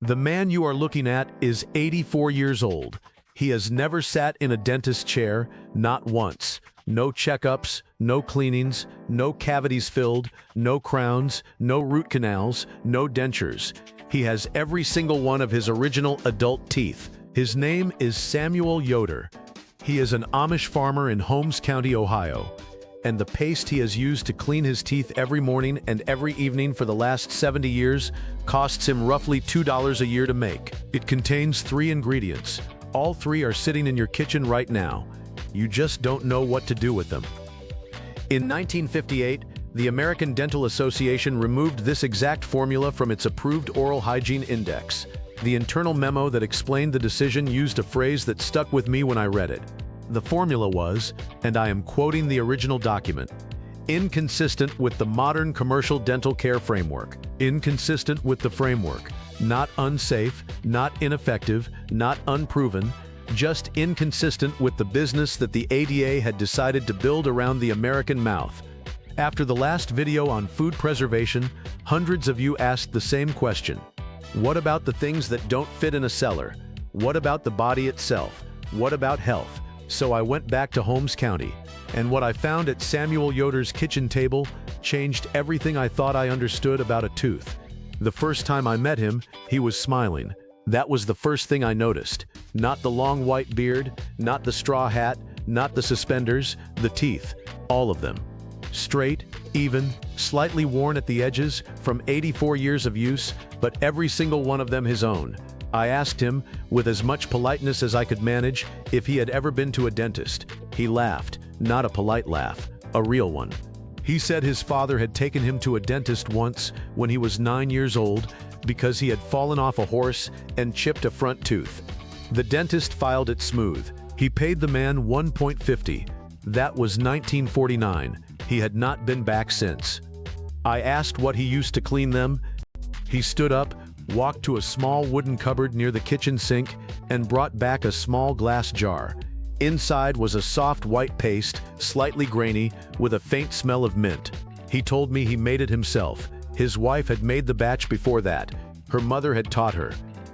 The man you are looking at is 84 years old. He has never sat in a dentist's chair, not once. No checkups, no cleanings, no cavities filled, no crowns, no root canals, no dentures. He has every single one of his original adult teeth. His name is Samuel Yoder. He is an Amish farmer in Holmes County, Ohio. And the paste he has used to clean his teeth every morning and every evening for the last 70 years costs him roughly $2 a year to make. It contains 3 ingredients. All 3 are sitting in your kitchen right now. You just don't know what to do with them. In 1958, the American Dental Association removed this exact formula from its approved oral hygiene index. The internal memo that explained the decision used a phrase that stuck with me when I read it. The formula was, and I am quoting the original document, inconsistent with the modern commercial dental care framework. Inconsistent with the framework. Not unsafe, not ineffective, not unproven, just inconsistent with the business that the ADA had decided to build around the American mouth. After the last video on food preservation, hundreds of you asked the same question. What about the things that don't fit in a cellar? What about the body itself? What about health? So I went back to Holmes County, and what I found at Samuel Yoder's kitchen table changed everything I thought I understood about a tooth. The first time I met him, he was smiling. That was the first thing I noticed. Not the long white beard, not the straw hat, not the suspenders, the teeth, all of them. Straight, even, slightly worn at the edges from 84 years of use, but every single one of them his own. I asked him, with as much politeness as I could manage, if he had ever been to a dentist. He laughed, not a polite laugh, a real one. He said his father had taken him to a dentist once when he was 9 years old because he had fallen off a horse and chipped a front tooth. The dentist filed it smooth. He paid the man $1.50. That was 1949. He had not been back since. I asked what he used to clean them. He stood up, walked to a small wooden cupboard near the kitchen sink, and brought back a small glass jar. Inside was a soft white paste, slightly grainy, with a faint smell of mint. He told me he made it himself. His wife had made the batch before that. Her mother had taught her.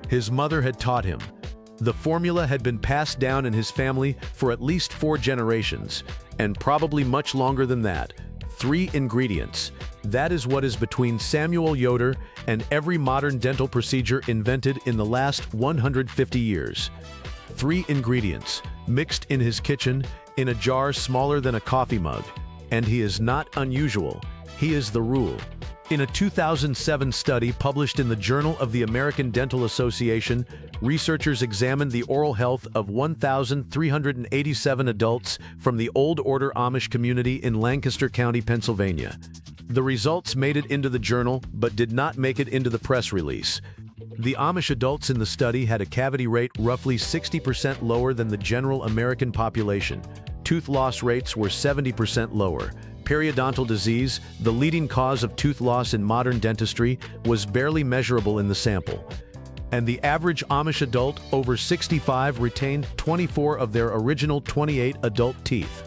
His mother had taught him. The formula had been passed down in his family for at least 4 generations, and probably much longer than that. 3 ingredients. That is what is between Samuel Yoder and every modern dental procedure invented in the last 150 years. 3 ingredients, mixed in his kitchen, in a jar smaller than a coffee mug. And he is not unusual. He is the rule. In a 2007 study published in the Journal of the American Dental Association, researchers examined the oral health of 1,387 adults from the Old Order Amish community in Lancaster County, Pennsylvania. The results made it into the journal, but did not make it into the press release. The Amish adults in the study had a cavity rate roughly 60% lower than the general American population. Tooth loss rates were 70% lower. Periodontal disease, the leading cause of tooth loss in modern dentistry, was barely measurable in the sample. And the average Amish adult over 65 retained 24 of their original 28 adult teeth.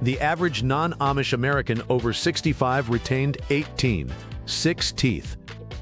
The average non-Amish American over 65 retained 6 teeth.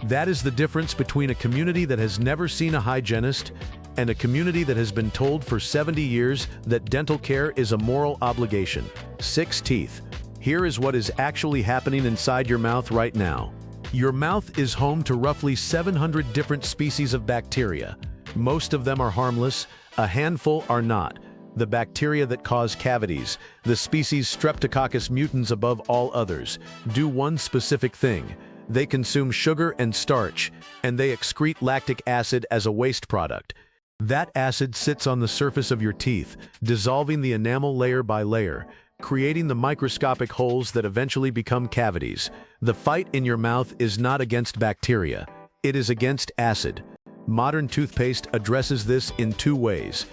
That is the difference between a community that has never seen a hygienist and a community that has been told for 70 years that dental care is a moral obligation. 6 teeth. Here is what is actually happening inside your mouth right now. Your mouth is home to roughly 700 different species of bacteria. Most of them are harmless, a handful are not. The bacteria that cause cavities, the species Streptococcus mutans above all others, do one specific thing. They consume sugar and starch, and they excrete lactic acid as a waste product. That acid sits on the surface of your teeth, dissolving the enamel layer by layer, creating the microscopic holes that eventually become cavities. The fight in your mouth is not against bacteria. It is against acid. Modern toothpaste addresses this in 2 ways.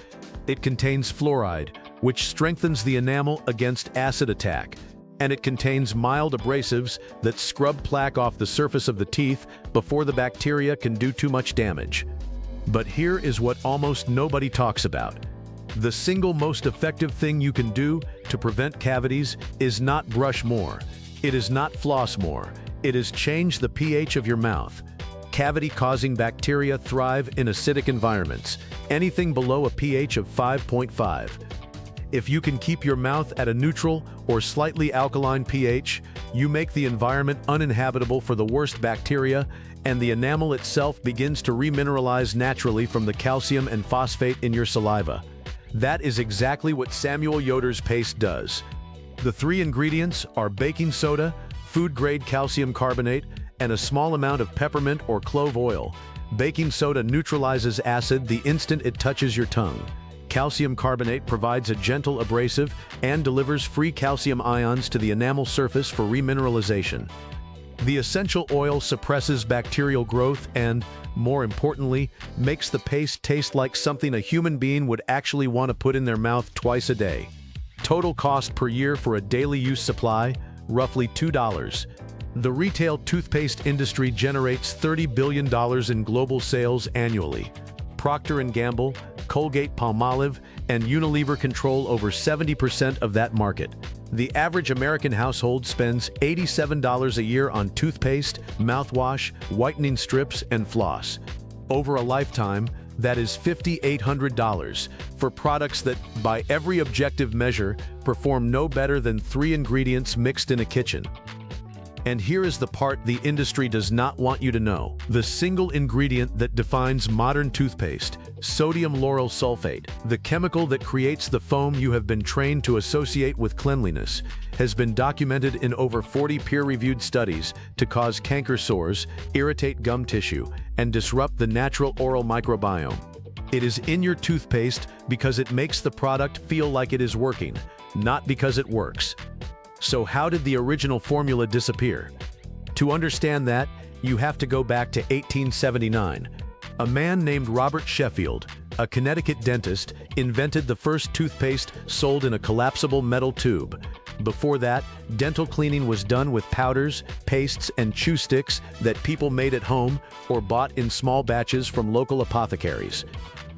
It contains fluoride, which strengthens the enamel against acid attack, and it contains mild abrasives that scrub plaque off the surface of the teeth before the bacteria can do too much damage. But here is what almost nobody talks about. The single most effective thing you can do to prevent cavities is not brush more. It is not floss more. It is change the pH of your mouth. Cavity-causing bacteria thrive in acidic environments, anything below a pH of 5.5. If you can keep your mouth at a neutral or slightly alkaline pH, you make the environment uninhabitable for the worst bacteria, and the enamel itself begins to remineralize naturally from the calcium and phosphate in your saliva. That is exactly what Samuel Yoder's paste does. The three ingredients are baking soda, food-grade calcium carbonate, and a small amount of peppermint or clove oil. Baking soda neutralizes acid the instant it touches your tongue. Calcium carbonate provides a gentle abrasive and delivers free calcium ions to the enamel surface for remineralization. The essential oil suppresses bacterial growth and, more importantly, makes the paste taste like something a human being would actually want to put in their mouth twice a day. Total cost per year for a daily use supply, roughly $2. The retail toothpaste industry generates $30 billion in global sales annually. Procter & Gamble, Colgate-Palmolive, and Unilever control over 70% of that market. The average American household spends $87 a year on toothpaste, mouthwash, whitening strips, and floss. Over a lifetime, that is $5,800 for products that, by every objective measure, perform no better than 3 ingredients mixed in a kitchen. And here is the part the industry does not want you to know. The single ingredient that defines modern toothpaste, sodium lauryl sulfate, the chemical that creates the foam you have been trained to associate with cleanliness, has been documented in over 40 peer-reviewed studies to cause canker sores, irritate gum tissue, and disrupt the natural oral microbiome. It is in your toothpaste because it makes the product feel like it is working, not because it works. So how did the original formula disappear? To understand that, you have to go back to 1879. A man named Robert Sheffield, a Connecticut dentist, invented the first toothpaste sold in a collapsible metal tube. Before that, dental cleaning was done with powders, pastes, and chew sticks that people made at home or bought in small batches from local apothecaries.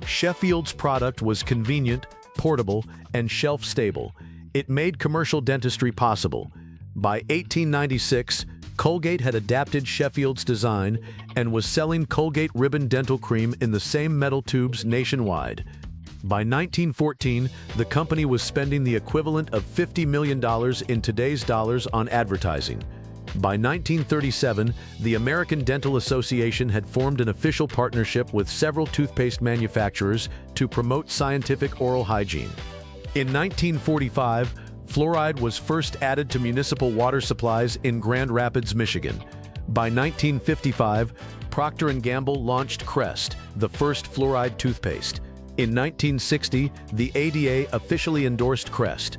Sheffield's product was convenient, portable, and shelf-stable. It made commercial dentistry possible. By 1896, Colgate had adapted Sheffield's design and was selling Colgate Ribbon dental cream in the same metal tubes nationwide. By 1914, the company was spending the equivalent of $50 million in today's dollars on advertising. By 1937, the American Dental Association had formed an official partnership with several toothpaste manufacturers to promote scientific oral hygiene. In 1945, fluoride was first added to municipal water supplies in Grand Rapids, Michigan. By 1955, Procter & Gamble launched Crest, the first fluoride toothpaste. In 1960, the ADA officially endorsed Crest.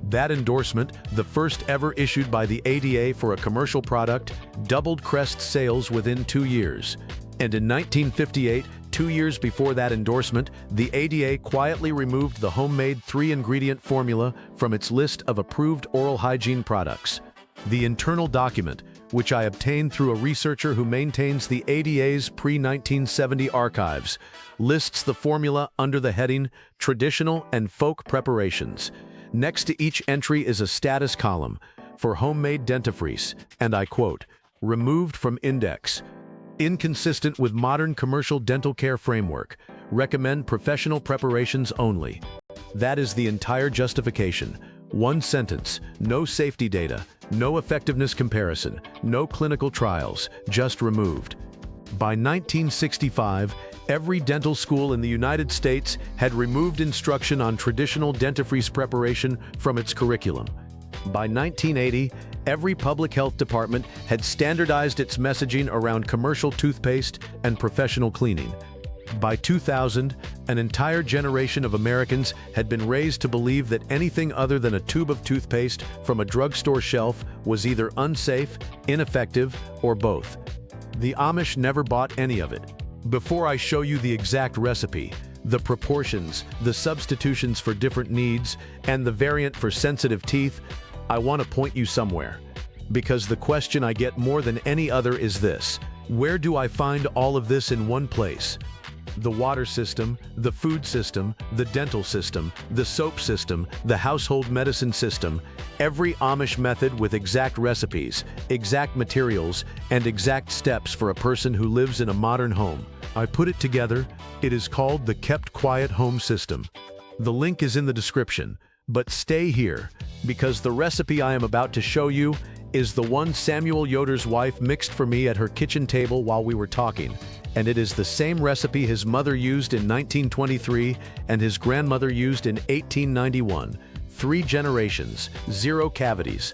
That endorsement, the first ever issued by the ADA for a commercial product, doubled Crest's sales within 2 years. And in 1958, 2 years before that endorsement, the ADA quietly removed the homemade 3-ingredient formula from its list of approved oral hygiene products. The internal document, which I obtained through a researcher who maintains the ADA's pre-1970 archives, lists the formula under the heading Traditional and Folk Preparations. Next to each entry is a status column for homemade dentifrice, and I quote, "Removed from index. Inconsistent with modern commercial dental care framework. Recommend professional preparations only." That is the entire justification. One sentence, no safety data, no effectiveness comparison, no clinical trials, just removed. By 1965, every dental school in the United States had removed instruction on traditional dentifrice preparation from its curriculum. By 1980, every public health department had standardized its messaging around commercial toothpaste and professional cleaning. By 2000, an entire generation of Americans had been raised to believe that anything other than a tube of toothpaste from a drugstore shelf was either unsafe, ineffective, or both. The Amish never bought any of it. Before I show you the exact recipe, the proportions, the substitutions for different needs, and the variant for sensitive teeth, I want to point you somewhere. Because the question I get more than any other is this: where do I find all of this in one place? The water system, the food system, the dental system, the soap system, the household medicine system, every Amish method with exact recipes, exact materials, and exact steps for a person who lives in a modern home. I put it together. It is called the Kept Quiet Home System. The link is in the description, but stay here, because the recipe I am about to show you is the one Samuel Yoder's wife mixed for me at her kitchen table while we were talking, and it is the same recipe his mother used in 1923 and his grandmother used in 1891. 3 generations, 0 cavities.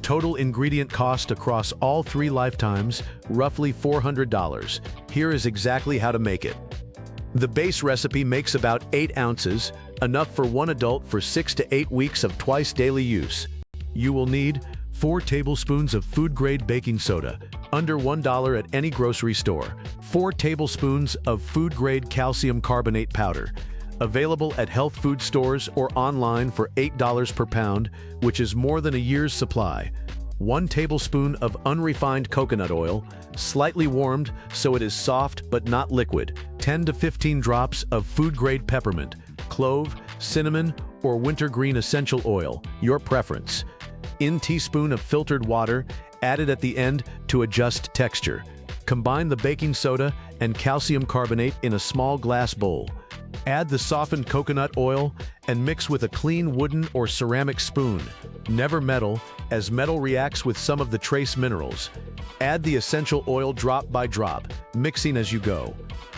Total ingredient cost across all 3 lifetimes, roughly $400. Here is exactly how to make it. The base recipe makes about 8 ounces, enough for one adult for 6 to 8 weeks of twice daily use. You will need 4 tablespoons of food-grade baking soda, under $1 at any grocery store. 4 tablespoons of food-grade calcium carbonate powder, available at health food stores or online for $8 per pound, which is more than a year's supply. 1 tablespoon of unrefined coconut oil, slightly warmed so it is soft but not liquid. 10 to 15 drops of food-grade peppermint, clove, cinnamon, or wintergreen essential oil, your preference. In teaspoon of filtered water, added at the end to adjust texture. Combine the baking soda and calcium carbonate in a small glass bowl. Add the softened coconut oil and mix with a clean wooden or ceramic spoon. Never metal, as metal reacts with some of the trace minerals. Add the essential oil drop by drop, mixing as you go.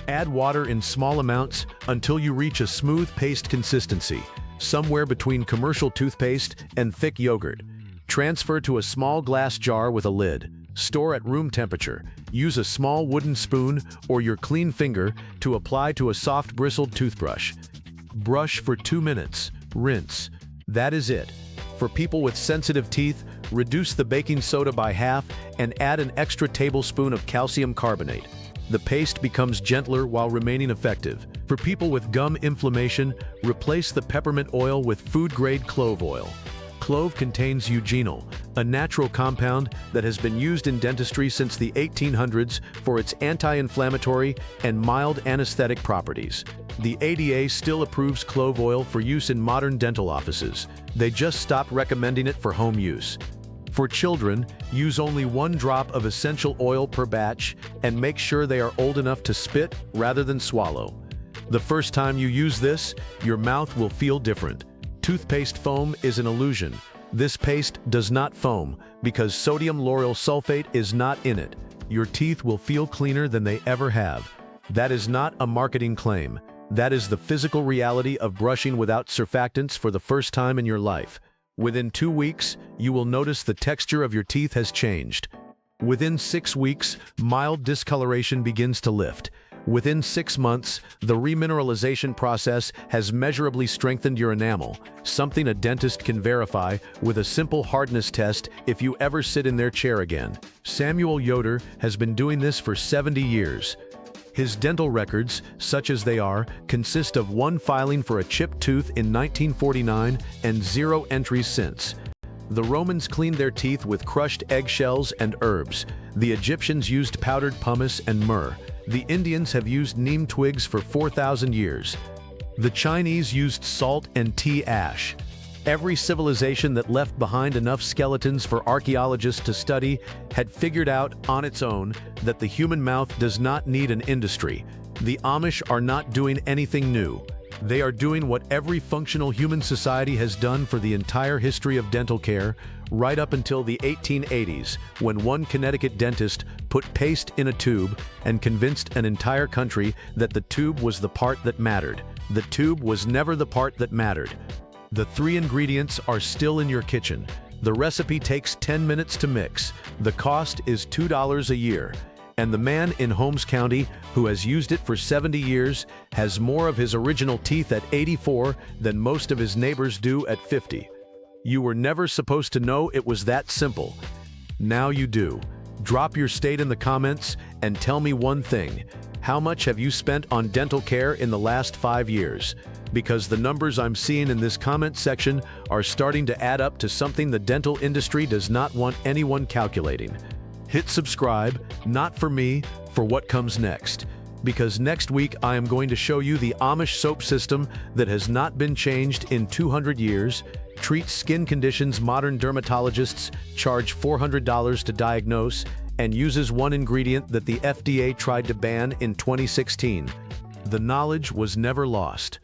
Add water in small amounts until you reach a smooth paste consistency, somewhere between commercial toothpaste and thick yogurt. Transfer to a small glass jar with a lid. Store at room temperature. Use a small wooden spoon or your clean finger to apply to a soft bristled toothbrush. Brush for 2 minutes. Rinse. That is it. For people with sensitive teeth, reduce the baking soda by half and add an extra tablespoon of calcium carbonate. The paste becomes gentler while remaining effective. For people with gum inflammation, replace the peppermint oil with food-grade clove oil. Clove contains eugenol, a natural compound that has been used in dentistry since the 1800s for its anti-inflammatory and mild anesthetic properties. The ADA still approves clove oil for use in modern dental offices. They just stopped recommending it for home use. For children, use only 1 drop of essential oil per batch and make sure they are old enough to spit rather than swallow. The first time you use this, your mouth will feel different. Toothpaste foam is an illusion. This paste does not foam because sodium lauryl sulfate is not in it. Your teeth will feel cleaner than they ever have. That is not a marketing claim. That is the physical reality of brushing without surfactants for the first time in your life. Within 2 weeks, you will notice the texture of your teeth has changed. Within 6 weeks, mild discoloration begins to lift. Within 6 months, the remineralization process has measurably strengthened your enamel, something a dentist can verify with a simple hardness test if you ever sit in their chair again. Samuel Yoder has been doing this for 70 years. His dental records, such as they are, consist of 1 filing for a chipped tooth in 1949 and 0 entries since. The Romans cleaned their teeth with crushed eggshells and herbs. The Egyptians used powdered pumice and myrrh. The Indians have used neem twigs for 4,000 years. The Chinese used salt and tea ash. Every civilization that left behind enough skeletons for archaeologists to study had figured out on its own that the human mouth does not need an industry. The Amish are not doing anything new. They are doing what every functional human society has done for the entire history of dental care, right up until the 1880s, when one Connecticut dentist put paste in a tube and convinced an entire country that the tube was the part that mattered. The tube was never the part that mattered. The 3 ingredients are still in your kitchen. The recipe takes 10 minutes to mix. The cost is $2 a year. And the man in Holmes County, who has used it for 70 years, has more of his original teeth at 84 than most of his neighbors do at 50. You were never supposed to know it was that simple. Now you do. Drop your state in the comments and tell me one thing. How much have you spent on dental care in the last 5 years? Because the numbers I'm seeing in this comment section are starting to add up to something the dental industry does not want anyone calculating. Hit subscribe, not for me, for what comes next. because next week I am going to show you the Amish soap system that has not been changed in 200 years, treats skin conditions modern dermatologists charge $400 to diagnose, and uses one ingredient that the FDA tried to ban in 2016. The knowledge was never lost.